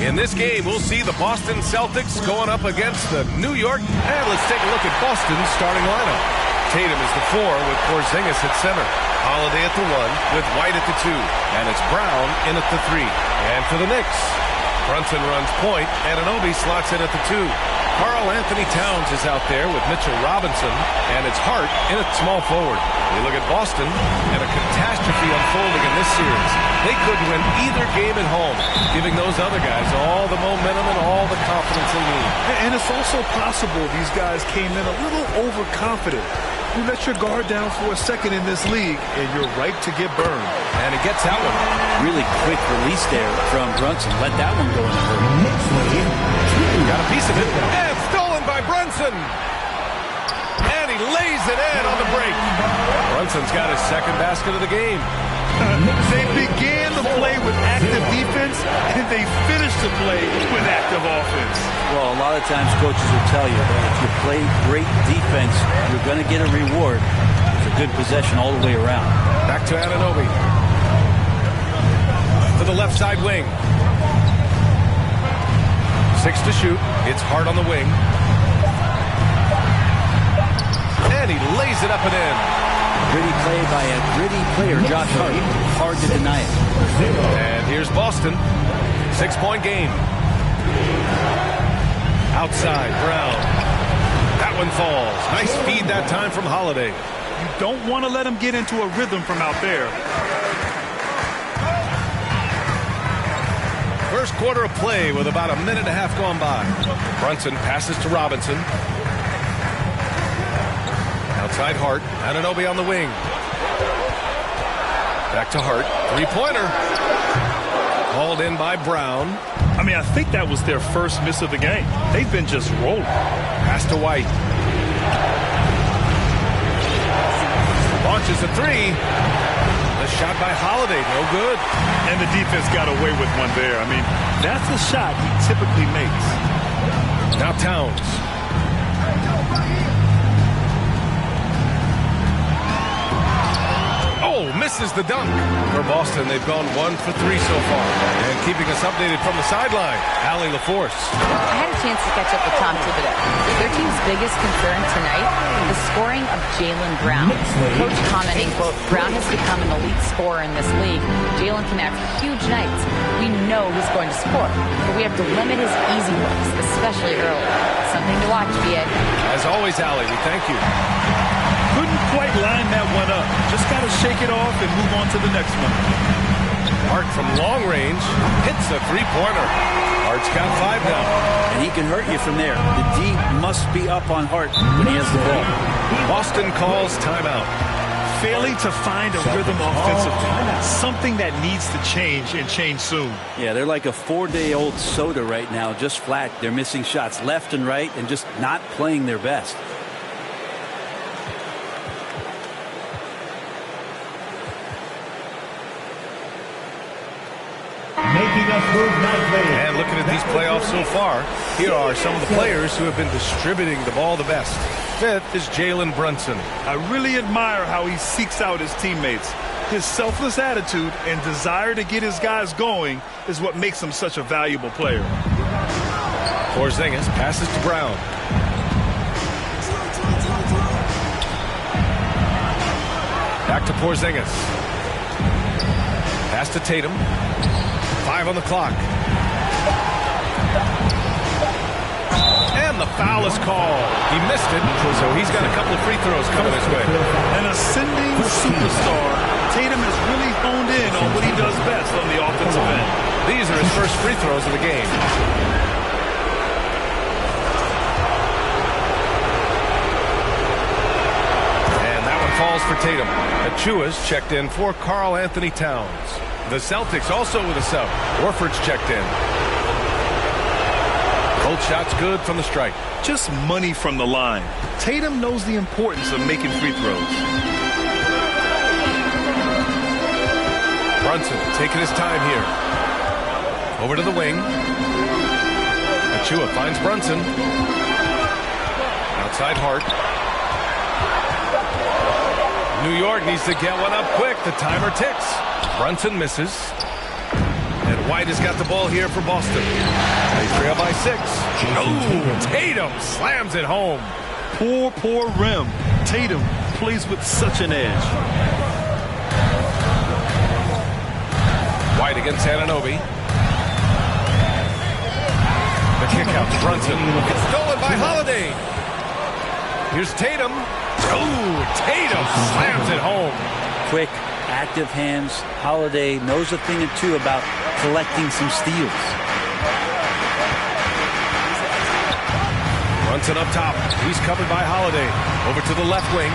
In this game, we'll see the Boston Celtics going up against the New York. And let's take a look at Boston's starting lineup. Tatum is the 4 with Porzingis at center. Holiday at the 1 with White at the 2. And it's Brown in at the 3. And for the Knicks, Brunson runs point. Anunoby slots in at the 2. Karl Anthony Towns is out there with Mitchell Robinson. And it's Hart in at small forward. We look at Boston and a catastrophe unfolding in this series. They could win either game at home, giving those other guys all the momentum and all the confidence they need. And it's also possible these guys came in a little overconfident. You let your guard down for a second in this league, and you're right to get burned. And he gets that one. Really quick release there from Brunson. Let that one go in a hurry. Got a piece of it. And stolen by Brunson. And he lays it in on the break. Brunson's got his second basket of the game. They began the play with active defense, and they finished the play with active offense. Well, a lot of times coaches will tell you that if you play great defense, you're going to get a reward. It's a good possession all the way around. Back to Anunoby. To the left side wing. 6 to shoot. It's Hart on the wing. And he lays it up and in. Gritty play by a gritty player, Josh Hart. Hard to deny it. And here's Boston. 6-point game. Outside, Brown. That one falls. Nice feed that time from Holiday. You don't want to let him get into a rhythm from out there. First quarter of play with about a minute and a half gone by. Brunson passes to Robinson. Outside Hart. Anunoby on the wing. Back to Hart. Three-pointer. Called in by Brown. I mean, I think that was their first miss of the game. They've been just rolling. Pass to White. Launches a 3. The shot by Holiday. No good. And the defense got away with one there. I mean, that's a shot he typically makes. Now Towns. Oh, misses the dunk. For Boston, they've gone 1 for 3 so far. And keeping us updated from the sideline, Allie LaForce. I had a chance to catch up with Tom Thibodeau. Their team's biggest concern tonight, the scoring of Jaylen Brown. Coach commenting, quote, Brown has become an elite scorer in this league. Jaylen can have huge nights. We know he's going to score, but we have to limit his easy looks, especially early. Something to watch, BA. As always, Allie, we thank you. Couldn't quite line that one up. Just got to shake it off and move on to the next one. Hart from long range hits a three-pointer. Hart's got 5 now. And he can hurt you from there. The D must be up on Hart when he has the ball. Boston calls timeout. Failing to find a rhythm offensively. Something that needs to change and change soon. Yeah, they're like a 4-day-old soda right now, just flat. They're missing shots left and right and just not playing their best. And looking at these playoffs so far, here are some of the players who have been distributing the ball the best. 5th is Jalen Brunson. I really admire how he seeks out his teammates. His selfless attitude and desire to get his guys going is what makes him such a valuable player. Porzingis passes to Brown. Back to Porzingis. Pass to Tatum. 5 on the clock. And the foul is called. He missed it, so he's got a couple of free throws coming his way. An ascending superstar, Tatum has really honed in on what he does best on the offensive end. These are his first free throws of the game. And that one falls for Tatum. Achua's checked in for Karl Anthony Towns. The Celtics also with a sub. Warford's checked in. Cold shot's good from the strike. Just money from the line. Tatum knows the importance of making free throws. Brunson taking his time here. Over to the wing. Achua finds Brunson. Outside Hart. New York needs to get one up quick. The timer ticks. Brunson misses. And White has got the ball here for Boston. They trail by 6. Oh, Tatum slams it home. Poor rim. Tatum plays with such an edge. White against Anunoby. The kick out to Brunson. It's stolen by Holiday. Here's Tatum. Oh, Tatum slams it home. Quick, active hands. Holiday knows a thing or two about collecting some steals. Brunson up top. He's covered by Holiday. Over to the left wing.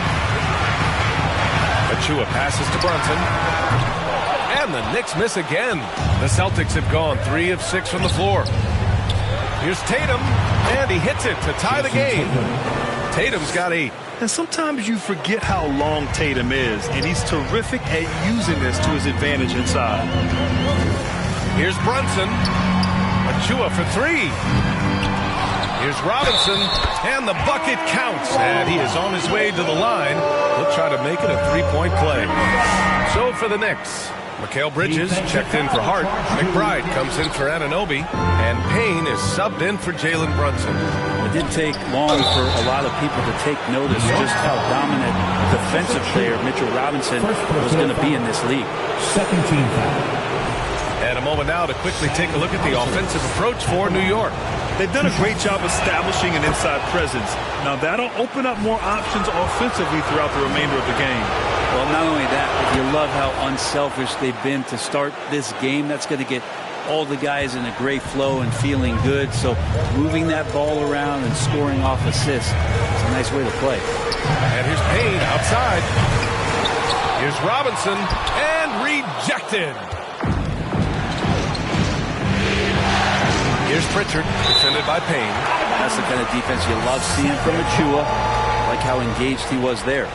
Achua passes to Brunson. And the Knicks miss again. The Celtics have gone 3 of 6 from the floor. Here's Tatum. And he hits it to tie the game. Tatum's got 8. And sometimes you forget how long Tatum is, and he's terrific at using this to his advantage inside. Here's Brunson. Achua for 3. Here's Robinson, and the bucket counts. And he is on his way to the line. He'll try to make it a 3-point play. So for the Knicks, Mikal Bridges checked in for Hart. McBride comes in for Anunoby. And Payne is subbed in for Jalen Brunson. It didn't take long for a lot of people to take notice just how dominant defensive player Mitchell Robinson was going to be in this league. Second team foul. And a moment now to quickly take a look at the offensive approach for New York. They've done a great job establishing an inside presence. Now that'll open up more options offensively throughout the remainder of the game. Well, not only that, but you love how unselfish they've been to start this game. That's going to get all the guys in a great flow and feeling good. So moving that ball around and scoring off assists is a nice way to play. And here's Payne outside. Here's Robinson, and rejected. Here's Pritchard, defended by Payne. That's the kind of defense you love seeing from Achua, like how engaged he was there.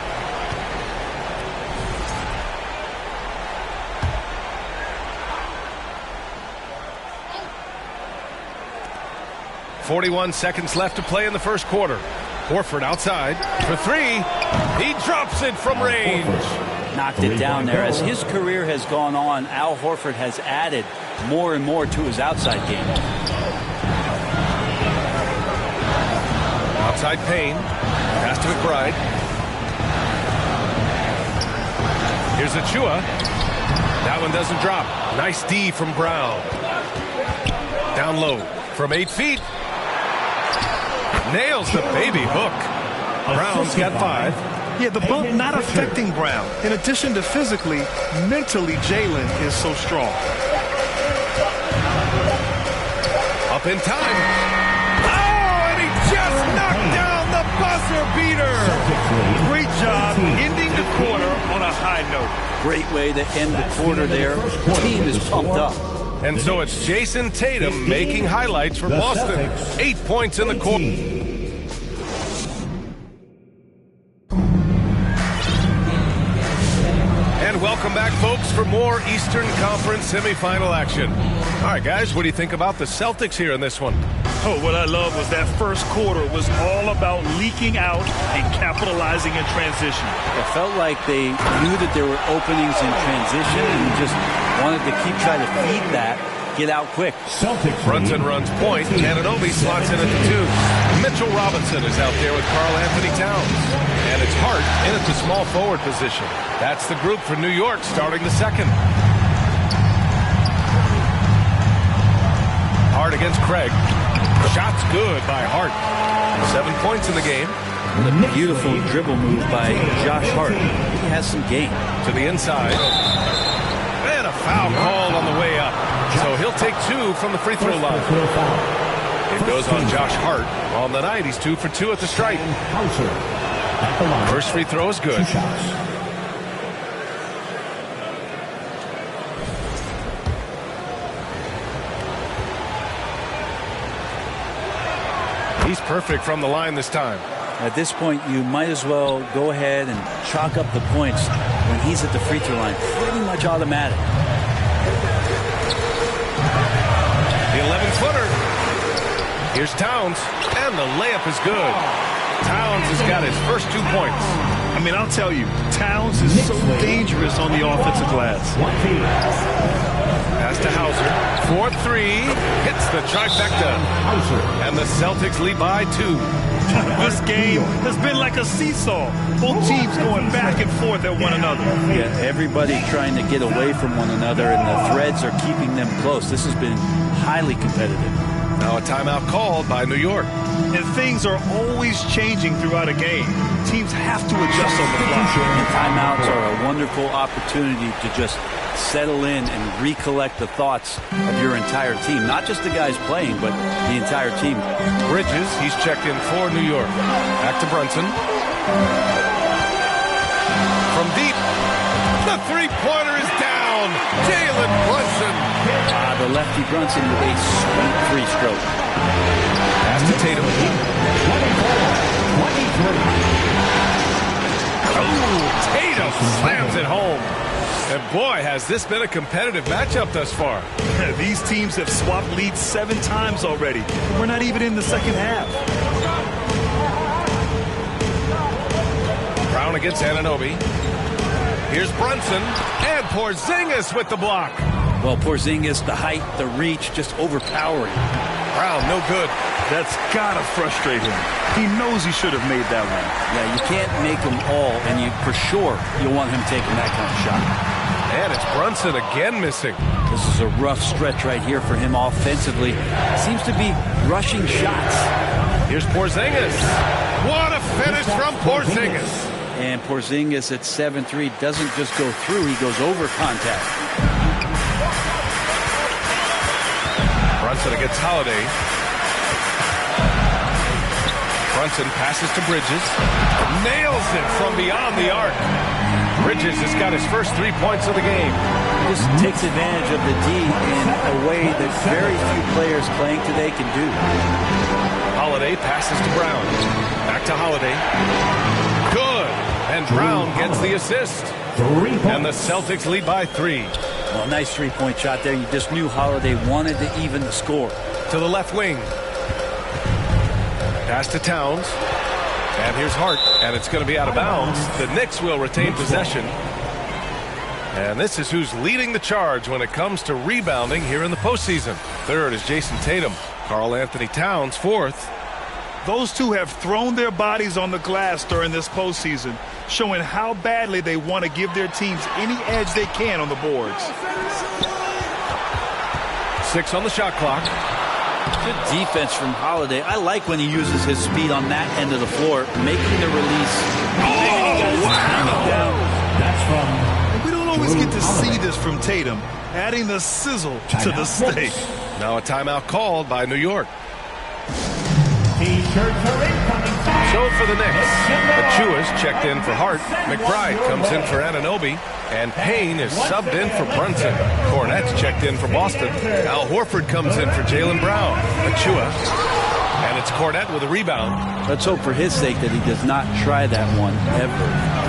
.41 seconds left to play in the first quarter. Horford outside for 3. He drops it from range. Knocked it down there. As his career has gone on, Al Horford has added more and more to his outside game. Outside Payne. Pass to McBride. Here's Achua. That one doesn't drop. Nice D from Brown. Down low from 8 feet. Nails the baby hook. Brown's got 5. Yeah, the bump not affecting Brown. In addition to physically, mentally, Jalen is so strong. Up in time. Oh, and he just knocked down the buzzer beater. Great job ending the quarter on a high note. Great way to end the quarter there. The team is pumped up. And so it's Jason Tatum making highlights for Boston. 8 points in the quarter. And welcome back, folks, for more Eastern Conference semifinal action. All right, guys, what do you think about the Celtics here in this one? Oh, what I love was that first quarter was all about leaking out and capitalizing in transition. It felt like they knew that there were openings in transition and just wanted to keep trying to feed that, get out quick. Celtics. Brunson runs point. Anunoby slots in at the 2. Mitchell Robinson is out there with Karl Anthony Towns. And it's Hart in at the small forward position. That's the group for New York starting the second. Hart against Craig. Shot's good by Hart. 7 points in the game. What a beautiful dribble move by Josh Hart. He has some game. To the inside. And a foul called on the way up. So he'll take 2 from the free throw line. It goes on Josh Hart. On the night, he's 2 for 2 at the stripe. First free throw is good. He's perfect from the line this time. At this point, you might as well go ahead and chalk up the points when he's at the free throw line. Pretty much automatic. The 11-footer. Here's Towns, and the layup is good. Towns has got his first 2 points. I mean, I'll tell you, Towns is so dangerous on the offensive glass. Pass to Hauser. 4-3. Hits the trifecta. And the Celtics lead by 2. This game has been like a seesaw. Both teams going back and forth at one another. Yeah, everybody trying to get away from one another, and the threads are keeping them close. This has been highly competitive. Now a timeout called by New York. And things are always changing throughout a game. Teams have to adjust on the fly. And timeouts are a wonderful opportunity to just settle in and recollect the thoughts of your entire team. Not just the guys playing, but the entire team. Bridges, he's checked in for New York. Back to Brunson. From deep, the three-pointer is down. Jalen Brunson. The lefty Brunson with a sweet free stroke. Pass to Tatum. 23. Oh, Tatum slams it home. And boy, has this been a competitive matchup thus far. These teams have swapped leads 7 times already. We're not even in the second half. Brown against Anunoby. Here's Brunson. And Porzingis with the block. Well, Porzingis, the height, the reach, just overpowering. Brown, no good. That's got to frustrate him. He knows he should have made that one. Yeah, you can't make them all, and for sure you'll want him taking that kind of shot. And it's Brunson again missing. This is a rough stretch right here for him offensively. Seems to be rushing shots. Here's Porzingis. What a finish from Porzingis. And Porzingis at 7-3 doesn't just go through, he goes over contact. Brunson against Holiday. Brunson passes to Bridges. Nails it from beyond the arc. Bridges has got his first 3 points of the game. He just takes advantage of the D in a way that very few players playing today can do. Holiday passes to Brown. Back to Holiday. Good. And Brown gets the assist. And the Celtics lead by 3. Well, nice three-point shot there. You just knew Holiday wanted to even the score. To the left wing. Pass to Towns. And here's Hart. And it's going to be out of bounds. The Knicks will retain possession. And this is who's leading the charge when it comes to rebounding here in the postseason. Third is Jason Tatum. Karl Anthony Towns, fourth. Those two have thrown their bodies on the glass during this postseason, showing how badly they want to give their teams any edge they can on the boards. 6 on the shot clock. Good defense from Holiday. I like when he uses his speed on that end of the floor, making the release. Oh, wow! That's from. We don't always get to see this from Tatum, adding the sizzle to the steak. Now a timeout called by New York. T-shirts are incoming. So for the Knicks, Achua's checked in for Hart. McBride comes in for Anunoby. And Payne is subbed in for Brunson. Cornette's checked in for Boston. Al Horford comes in for Jaylen Brown. Achua. And it's Cornette with a rebound. Let's hope for his sake that he does not try that one ever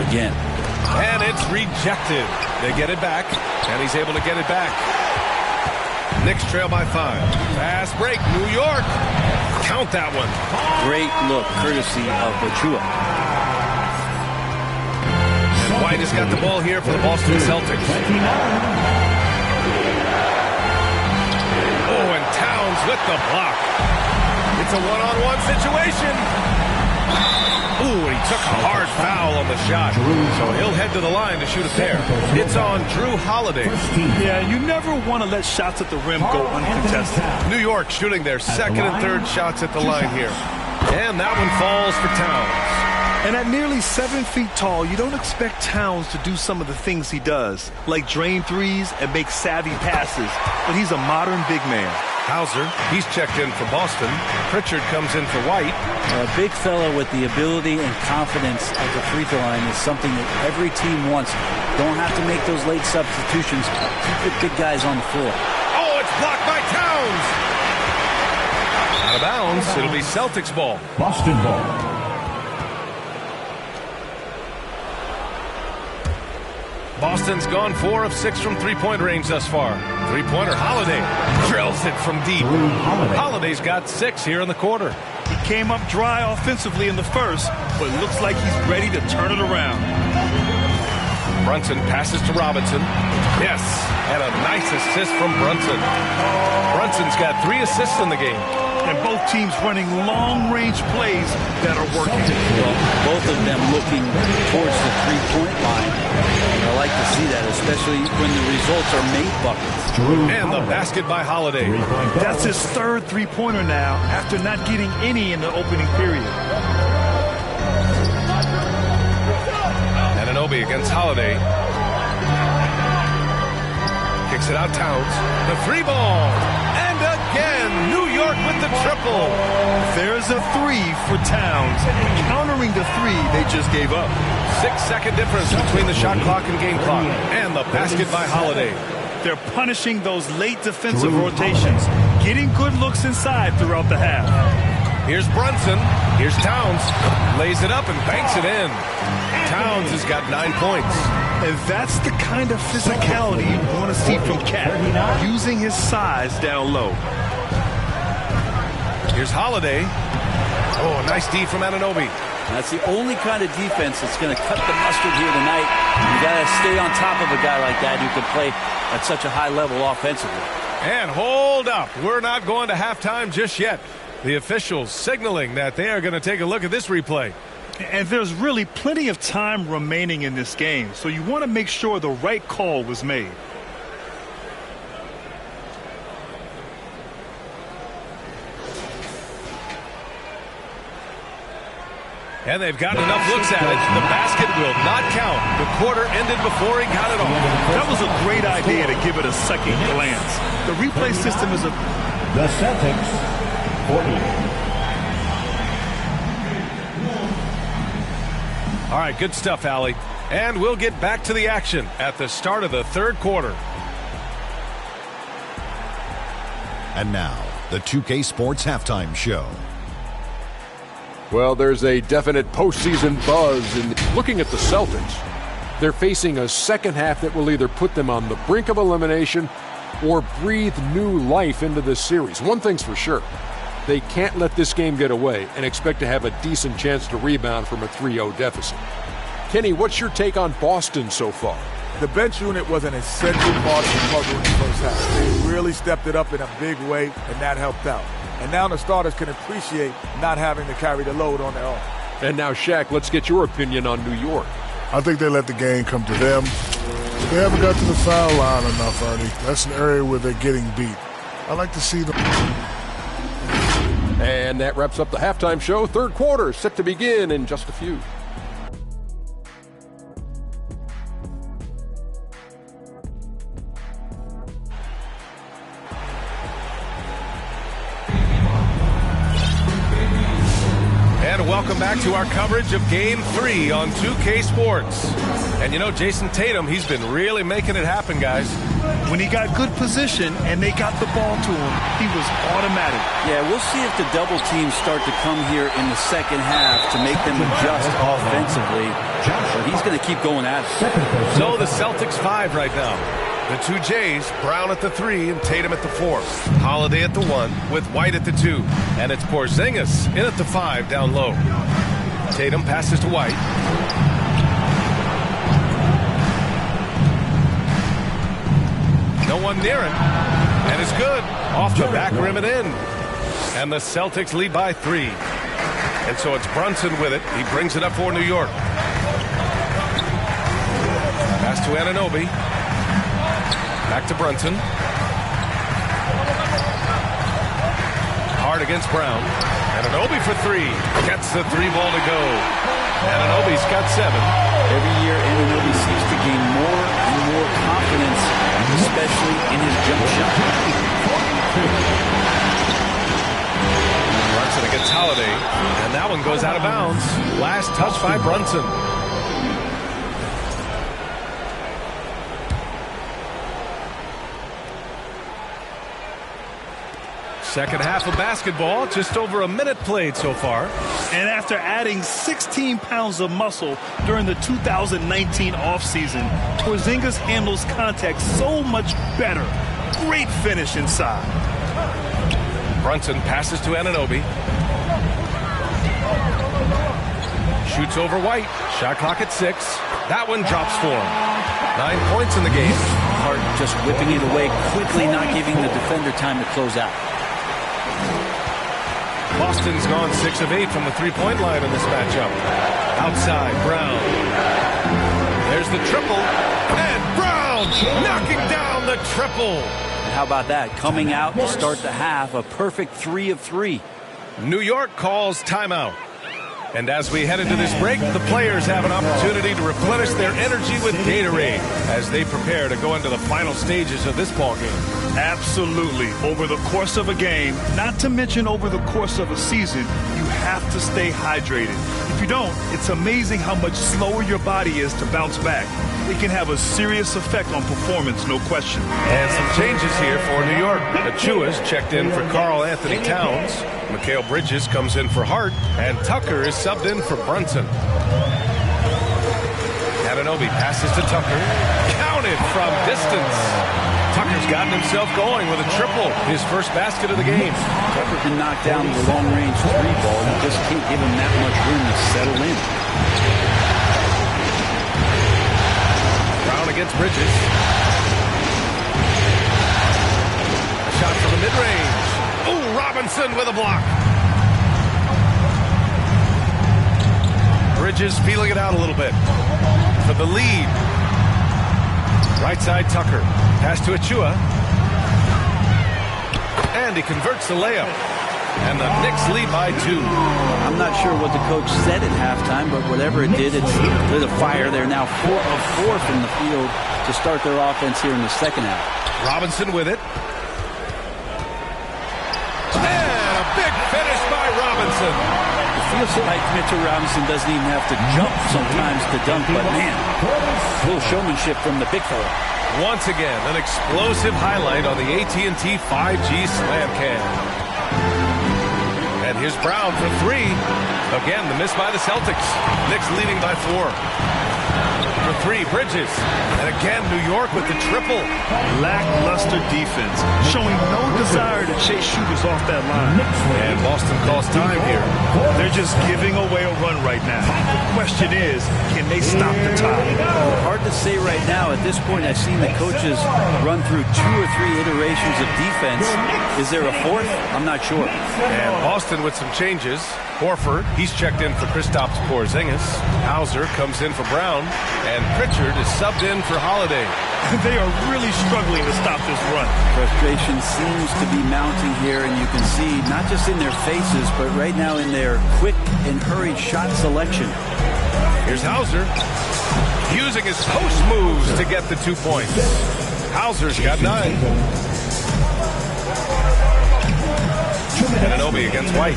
again. And it's rejected. They get it back, and he's able to get it back. Knicks trail by 5. Fast break, New York. Count that one. Great look, courtesy of Achua. And White has got the ball here for the Boston Celtics. Oh, and Towns with the block. It's a one-on-one situation. Ooh, he took a hard foul on the shot. So he'll head to the line to shoot a pair. It's on Drew Holiday. Yeah, you never want to let shots at the rim go uncontested. New York shooting their second and third shots at the line here. And that one falls for Towns. And at nearly 7 feet tall, you don't expect Towns to do some of the things he does, like drain threes and make savvy passes. But he's a modern big man. Hauser, he's checked in for Boston. Pritchard comes in for White. A big fella with the ability and confidence at the free throw line is something that every team wants. Don't have to make those late substitutions. Keep the big guys on the floor. Oh, it's blocked by Towns. Out of bounds. It'll be Celtics ball. Boston ball. Boston's gone 4 of 6 from three-point range thus far. Three-pointer, Holiday drills it from deep. Holiday's got 6 here in the quarter. He came up dry offensively in the first, but looks like he's ready to turn it around. Brunson passes to Robinson. Yes, and a nice assist from Brunson. Brunson's got 3 assists in the game. And both teams running long-range plays that are working. Well, both of them looking towards the three-point line. I like to see that, especially when the results are made buckets. And the basket by Holiday. That's his 3rd three-pointer now after not getting any in the opening period. Anunoby against Holiday. Kicks it out, Towns. The 3-ball. And again, New York with the triple. There's a 3 for Towns, countering the 3 they just gave up. 6-second difference between the shot clock and game clock. And the basket by Holiday. They're punishing those late defensive rotations, getting good looks inside throughout the half. Here's Brunson. Here's Towns. Lays it up and banks it in. Towns has got 9 points. And that's the kind of physicality you want to see from Cat, using his size down low. Here's Holiday. Oh, a nice D from Anunoby. That's the only kind of defense that's going to cut the mustard here tonight. You got to stay on top of a guy like that who can play at such a high level offensively. And hold up. We're not going to halftime just yet. The officials signaling that they are going to take a look at this replay. And there's really plenty of time remaining in this game, so you want to make sure the right call was made. And they've gotten enough looks at it. The basket will not count. The quarter ended before he got it off. That was a great idea to give it a second glance. The replay system is a... The Celtics, 40. All right, good stuff, Allie. And we'll get back to the action at the start of the 3rd quarter. And now, the 2K Sports Halftime Show. Well, there's a definite postseason buzz in looking at the Celtics. They're facing a second half that will either put them on the brink of elimination or breathe new life into this series. One thing's for sure. They can't let this game get away and expect to have a decent chance to rebound from a 3-0 deficit. Kenny, what's your take on Boston so far? The bench unit was an essential part of the puzzle in the first half. They really stepped it up in a big way, and that helped out. And now the starters can appreciate not having to carry the load on their own. And now, Shaq, let's get your opinion on New York. I think they let the game come to them. They haven't got to the foul line enough, Ernie. That's an area where they're getting beat. I like to see them. And that wraps up the halftime show. 3rd quarter set to begin in just a few. And welcome back to our coverage of Game 3 on 2K Sports. And you know, Jason Tatum, he's been really making it happen, guys. When he got good position and they got the ball to him, he was automatic. Yeah, we'll see if the double teams start to come here in the second half to make them adjust offensively. But he's going to keep going at it. So the Celtics 5 right now. The 2 Jays, Brown at the 3 and Tatum at the 4. Holiday at the 1 with White at the 2. And it's Porzingis in at the 5 down low. Tatum passes to White. No one near him. And it's good. Off the back rim and in. And the Celtics lead by 3. And so it's Brunson with it. He brings it up for New York. Pass to Anunoby. Back to Brunson. Hard against Brown. Anunoby for 3. Gets the 3-ball to go. Anunoby's got 7. Every year, Anunoby seems to gain more and more confidence, especially in his jump shot. Brunson against Holiday. And that one goes out of bounds. Last touch by Brunson. Second half of basketball, just over a minute played so far. And after adding 16 pounds of muscle during the 2019 offseason, Porzingis handles contact so much better. Great finish inside. Brunson passes to Anunoby. Shoots over White. Shot clock at 6. That one drops for him. 9 points in the game. part, just whipping it away quickly, not giving the defender time to close out. Boston's gone 6 of 8 from the three-point line in this matchup. Outside, Brown. There's the triple, and Brown knocking down the triple. And how about that? Coming out to start the half, a perfect 3 of 3. New York calls timeout. And as we head into this break, the players have an opportunity to replenish their energy with Gatorade as they prepare to go into the final stages of this ballgame. Absolutely. Over the course of a game, not to mention over the course of a season, you have to stay hydrated. If you don't, it's amazing how much slower your body is to bounce back. It can have a serious effect on performance, no question. And some changes here for New York. Achua's checked in for Karl Anthony Towns. Mikal Bridges comes in for Hart. And Tucker is subbed in for Brunson. Anunoby passes to Tucker. Counted from distance. Tucker's gotten himself going with a triple. His first basket of the game. Tucker can knock down the long-range 3-ball. You just can't give him that much room to settle in. Brown against Bridges. A shot from the mid-range. Ooh, Robinson with a block. Bridges feeling it out a little bit for the lead. Right side, Tucker. Pass to Achua. And he converts the layup. And the Knicks lead by 2. I'm not sure what the coach said at halftime, but whatever it did, it's lit a fire. They're now 4 of 4 from the field to start their offense here in the second half. Robinson with it. And a big finish by Robinson. It feels like Mitchell Robinson doesn't even have to jump sometimes to dunk, but man, a little showmanship from the big fella. Once again, an explosive highlight on the AT&T 5G Slam Cam. And here's Brown for 3. Again, the miss by the Celtics. Knicks leading by 4. For 3, Bridges. And again, New York with the triple. Lackluster defense, showing no desire to chase shooters off that line. And Boston calls time here. They're just giving away a run right now. The question is, can they stop the tide? Hard to say right now. At this point, I've seen the coaches run through 2 or 3 iterations of defense. Is there a 4th? I'm not sure. And Boston with some changes. Horford, he's checked in for Kristaps Porzingis. Hauser comes in for Brown. And Pritchard is subbed in for Holiday. They are really struggling to stop this run. Frustration seems to be mounting here, and you can see not just in their faces, but right now in their quick and hurried shot selection. Here's Hauser, using his post moves to get the 2 points. Hauser's got 9. Anunoby against White.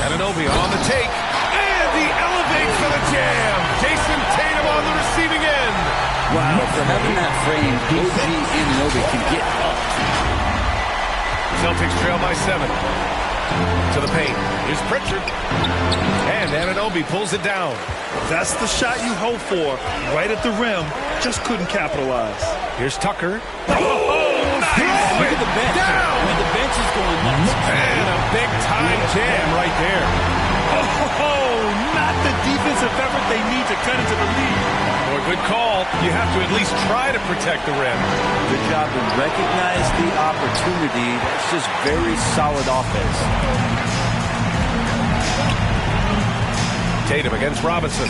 Anunoby on the take. And he elevates for the jam. Jason Tatum on the receiving end. Wow, for having that frame, OG Anunoby can get up. Celtics trail by 7. To the paint. Here's Pritchard. And Anunoby pulls it down. That's the shot you hope for. Right at the rim. Just couldn't capitalize. Here's Tucker. Look at the bench. Down. I mean, the bench is going nuts. And a big-time jam right there. Oh, not the defensive effort they need to cut into the lead. Boy, good call. You have to at least try to protect the rim. Good job to recognize the opportunity. That's just very solid offense. Tatum against Robinson.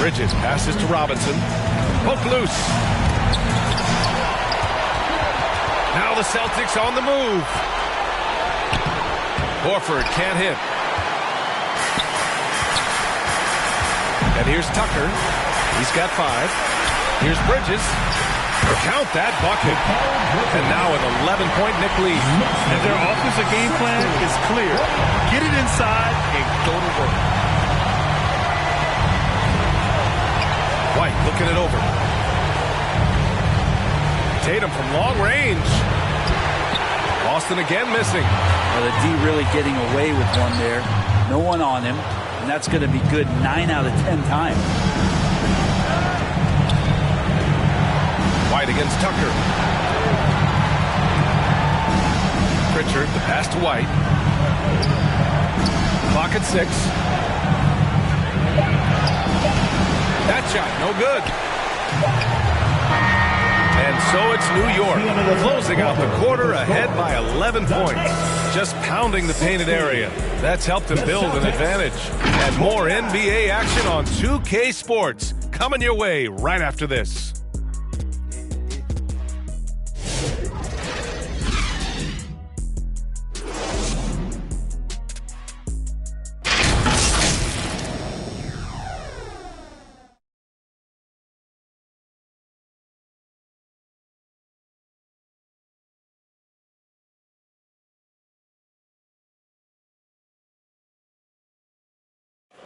Bridges passes to Robinson. Poke loose. Now the Celtics on the move. Horford can't hit. And here's Tucker. He's got 5. Here's Bridges. Count that bucket. And now an 11-point Knick lead. And their offensive game plan is clear. Get it inside and go to work. White looking it over. Tatum from long range. Boston again missing. Well, the D really getting away with one there. No one on him. And that's going to be good 9 out of 10 times. White against Tucker. Pritchard, the pass to White. Clock at 6. That shot, no good. And so it's New York, closing out the quarter ahead by 11 points. Just pounding the painted area. That's helped them build an advantage. And more NBA action on 2K Sports coming your way right after this.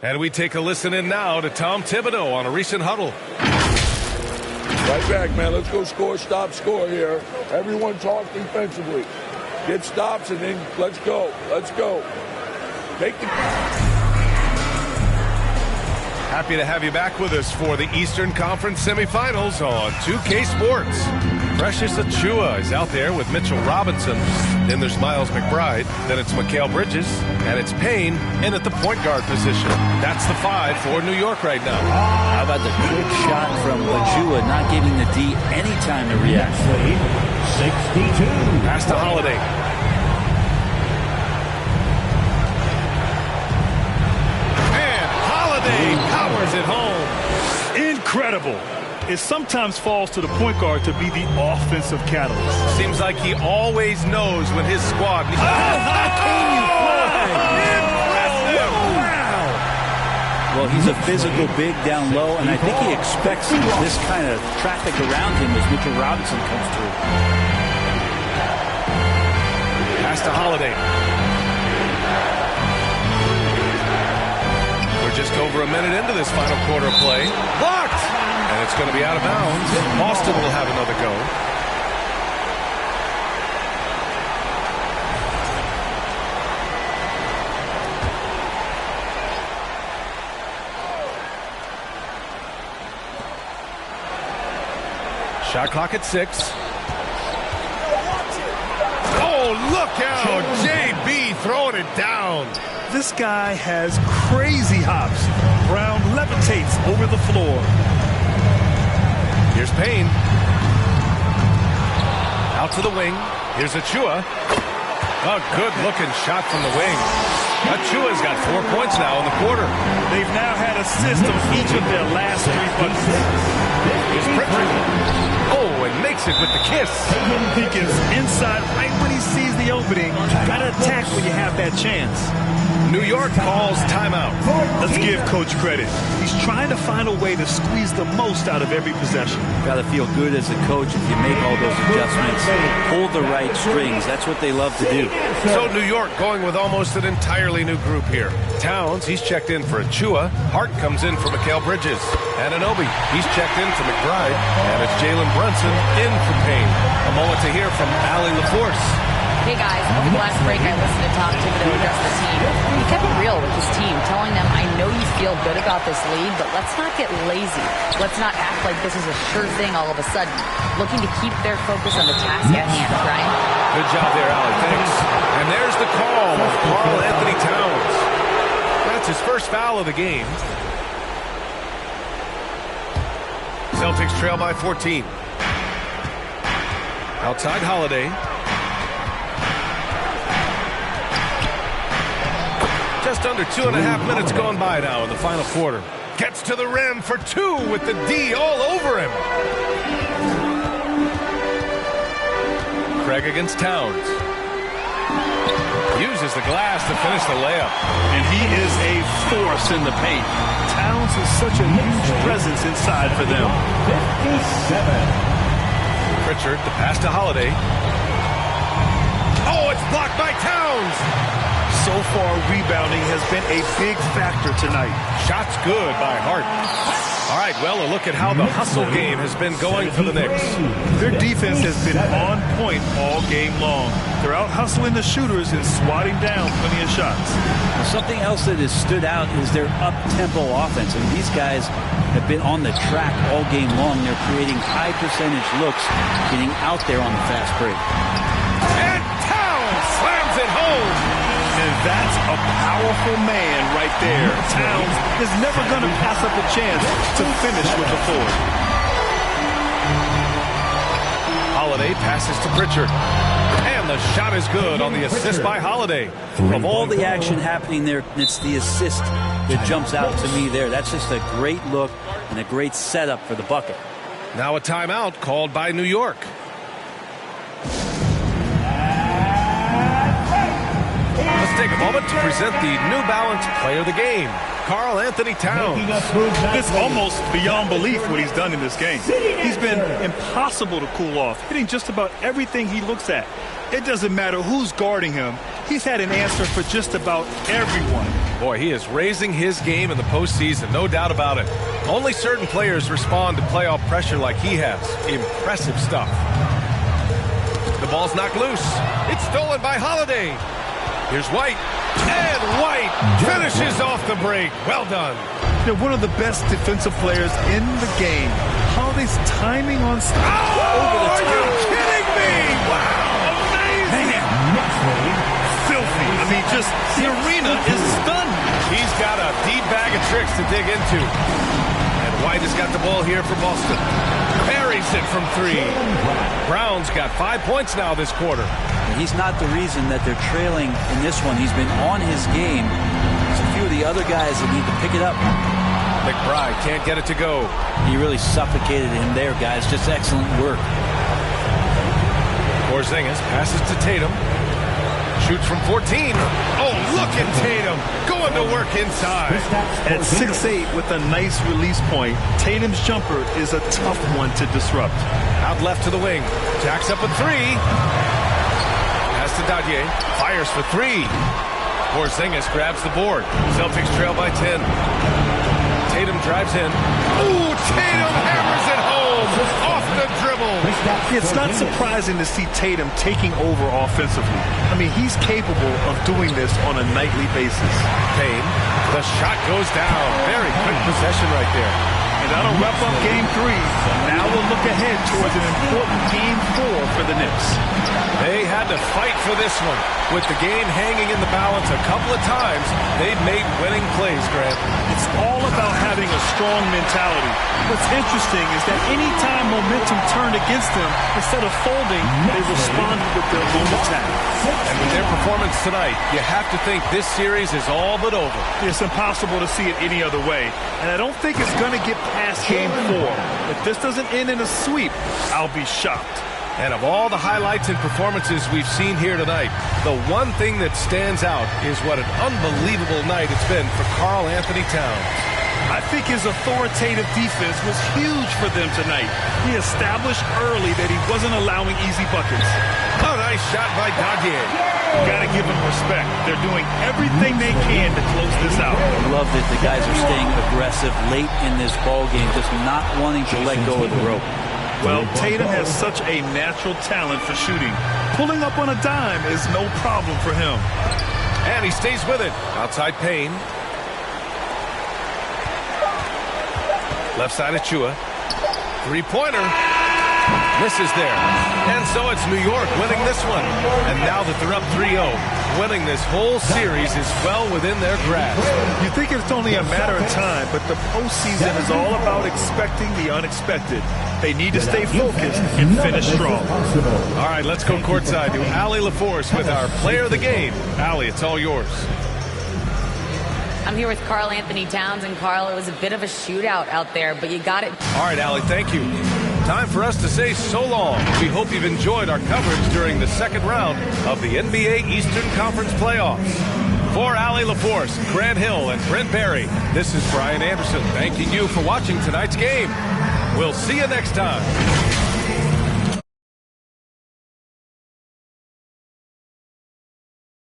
And we take a listen in now to Tom Thibodeau on a recent huddle. Right back, man. Let's go score, stop, score here. Everyone talk defensively. Get stops and then let's go. Let's go. Take the... Happy to have you back with us for the Eastern Conference semifinals on 2K Sports. Precious Achiuwa is out there with Mitchell Robinson. Then there's Miles McBride. Then it's Mikal Bridges. And it's Payne in at the point guard position. That's the 5 for New York right now. How about the quick shot from Achiuwa, not giving the D any time to react. 62. Pass to Holiday. And Holiday powers it home. Incredible. It sometimes falls to the point guard to be the offensive catalyst. Seems like he always knows when his squad needs... Well, he's a physical big down low, and I think he expects this kind of traffic around him as Mitchell Robinson comes through. Pass to Holiday. We're just over a minute into this final quarter play. Blocked! And it's going to be out of bounds. Boston will have another go. Shot clock at 6. Oh, look out! JB throwing it down. This guy has crazy hops. Brown levitates over the floor. Here's Payne. Out to the wing. Here's Achiuwa. A good-looking shot from the wing. Achiuwa's got 4 points now in the quarter. They've now had assists on each of their last 3 buckets. Here's Pritchard. Oh, and makes it with the kiss. He gets inside right when he sees the opening. Gotta attack when you have that chance. New York calls timeout. Let's give Coach credit. He's trying to find a way to squeeze the most out of every possession. Got to feel good as a coach if you make all those adjustments. Hold the right strings. That's what they love to do. So New York going with almost an entirely new group here. Towns, he's checked in for Achiuwa. Hart comes in for Mikal Bridges. Anunoby, he's checked in for McBride. And it's Jalen Brunson in for Payne. A moment to hear from Allie LaForce. Hey guys, over the last break I listened to Tom Thibodeau address the team. He kept it real with his team, telling them, I know you feel good about this lead, but let's not get lazy. Let's not act like this is a sure thing all of a sudden. Looking to keep their focus on the task at hand, Brian. Good job there, Allie. Thanks. And there's the call of Karl Anthony Towns. That's his first foul of the game. Celtics trail by 14. Outside Holiday. Just under 2.5 minutes gone by now in the final quarter. Gets to the rim for 2 with the D all over him. Craig against Towns. Uses the glass to finish the layup. And he is a force in the paint. Towns is such a huge presence inside for them. 57. Pritchard, the pass to Holiday. Oh, it's blocked by Towns. So far, rebounding has been a big factor tonight. Shots good by Hart. All right, well, a look at how the hustle game has been going for the Knicks. Their defense has been on point all game long. They're out hustling the shooters and swatting down plenty of shots. Something else that has stood out is their up-tempo offense. And these guys have been on the track all game long. They're creating high-percentage looks, getting out there on the fast break. And Towns slams it home. And that's a powerful man right there. Towns is never going to pass up a chance to finish with the 4. Holiday passes to Pritchard. And the shot is good on the assist by Holiday. Of all the action happening there, it's the assist that jumps out to me there. That's just a great look and a great setup for the bucket. Now a timeout called by New York. Let's take a moment to present the New Balance Player of the Game, Karl Anthony Towns. It's almost beyond belief what he's done in this game. He's been impossible to cool off, hitting just about everything he looks at. It doesn't matter who's guarding him. He's had an answer for just about everyone. Boy, he is raising his game in the postseason, no doubt about it. Only certain players respond to playoff pressure like he has. Impressive stuff. The ball's knocked loose. It's stolen by Holiday. Here's White. And White finishes off the break. Well done. They're one of the best defensive players in the game. Holiday's timing on over the top. Are you kidding me? Wow, amazing. Filthy. I mean, just the arena is stunned. He's got a deep bag of tricks to dig into. And White has got the ball here for Boston. Buries it from three. Brown's got 5 points now this quarter. He's not the reason that they're trailing in this one. He's been on his game. There's a few of the other guys that need to pick it up. McBride can't get it to go. He really suffocated him there, guys. Just excellent work. Porzingis passes to Tatum. Shoots from 14. Oh, look at Tatum going to work inside. At 6'8" with a nice release point, Tatum's jumper is a tough one to disrupt. Out left to the wing. Jacks up a three. Pass to Dadier. Fires for three. Porzingis grabs the board. Celtics trail by 10. Tatum drives in. Ooh, Tatum hammers it home. Off the dribble. It's not surprising to see Tatum taking over offensively. I mean, he's capable of doing this on a nightly basis. Payne. The shot goes down. Very quick possession right there. And that'll wrap up Game 3. Now we'll look ahead towards an important Game 4 for the Knicks. They had to fight for this one. With the game hanging in the balance a couple of times, they've made winning plays, Grant. It's all about having a strong mentality. What's interesting is that any time momentum turned against them, instead of folding, they responded with their own attack. And with their performance tonight, you have to think this series is all but over. It's impossible to see it any other way. And I don't think it's going to get past Game 4. If this doesn't end in a sweep, I'll be shocked. And of all the highlights and performances we've seen here tonight, the one thing that stands out is what an unbelievable night it's been for Karl Anthony Towns. I think his authoritative defense was huge for them tonight. He established early that he wasn't allowing easy buckets. A nice shot by Dadier. Got to give him respect. They're doing everything they can to close this out. I love that the guys are staying aggressive late in this ball game, just not wanting to let go of the rope. Well, Tatum has such a natural talent for shooting. Pulling up on a dime is no problem for him. And he stays with it. Outside Payne. Left side of Chua. Three-pointer. Misses there. And so it's New York winning this one. And now that they're up 3-0, winning this whole series is well within their grasp. You think it's only a matter of time, but the postseason is all about expecting the unexpected. They need to stay focused and finish strong. All right, let's go courtside to Allie LaForce with our player of the game. Allie, it's all yours. I'm here with Karl Anthony Towns, and Karl, it was a bit of a shootout out there, but you got it. All right, Allie, thank you. Time for us to say so long. We hope you've enjoyed our coverage during the second round of the NBA Eastern Conference Playoffs. For Allie LaForce, Grant Hill, and Brent Barry, this is Brian Anderson thanking you for watching tonight's game. We'll see you next time.